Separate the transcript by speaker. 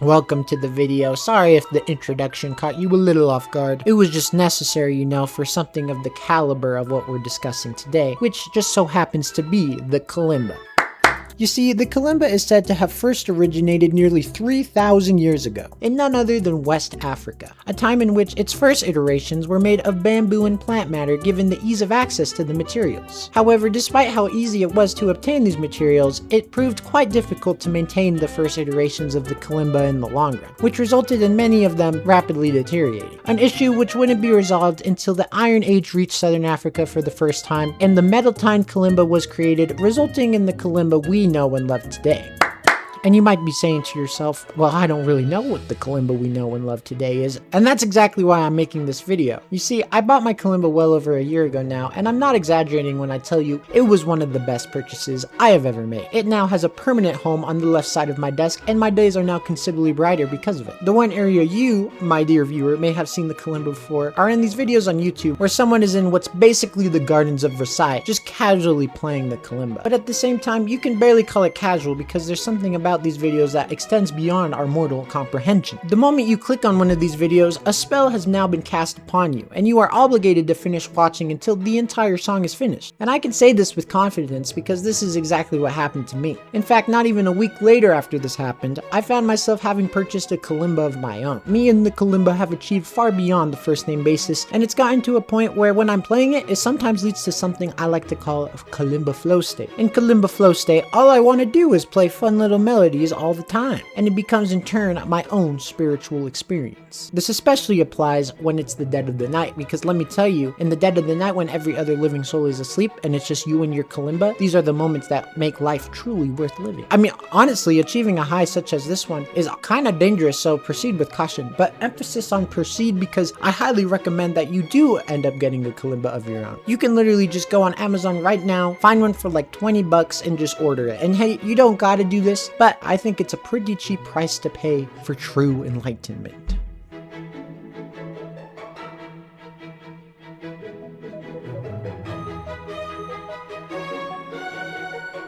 Speaker 1: welcome to the video. Sorry if the introduction caught you a little off guard. It was just necessary, you know, for something of the caliber of what we're discussing today, which just so happens to be the kalimba. You see, the kalimba is said to have first originated nearly 3,000 years ago, in none other than West Africa, a time in which its first iterations were made of bamboo and plant matter given the ease of access to the materials. However, despite how easy it was to obtain these materials, it proved quite difficult to maintain the first iterations of the kalimba in the long run, which resulted in many of them rapidly deteriorating, an issue which wouldn't be resolved until the Iron Age reached Southern Africa for the first time, and the metal-tined kalimba was created, resulting in the kalimba we know and love today. And you might be saying to yourself, well, I don't really know what the kalimba we know and love today is, and that's exactly why I'm making this video. You see, I bought my kalimba well over a year ago now, and I'm not exaggerating when I tell you it was one of the best purchases I have ever made. It now has a permanent home on the left side of my desk, and my days are now considerably brighter because of it. The one area you, my dear viewer, may have seen the kalimba before are in these videos on YouTube where someone is in what's basically the gardens of Versailles, just casually playing the kalimba. But at the same time, you can barely call it casual because there's something about these videos that extends beyond our mortal comprehension. The moment you click on one of these videos, a spell has now been cast upon you, and you are obligated to finish watching until the entire song is finished. And I can say this with confidence because this is exactly what happened to me. In fact, not even a week later after this happened, I found myself having purchased a kalimba of my own. Me and the kalimba have achieved far beyond the first name basis, and it's gotten to a point where when I'm playing it, it sometimes leads to something I like to call a kalimba flow state. In kalimba flow state, all I want to do is play fun little melodies all the time, and it becomes in turn my own spiritual experience. This especially applies when it's the dead of the night, because let me tell you, in the dead of the night when every other living soul is asleep and it's just you and your kalimba, these are the moments that make life truly worth living. I mean, honestly, achieving a high such as this one is kind of dangerous, so proceed with caution, but emphasis on proceed because I highly recommend that you do end up getting a kalimba of your own. You can literally just go on Amazon right now, find one for like 20 bucks and just order it. And hey, you don't gotta do this, but I think it's a pretty cheap price to pay for true enlightenment.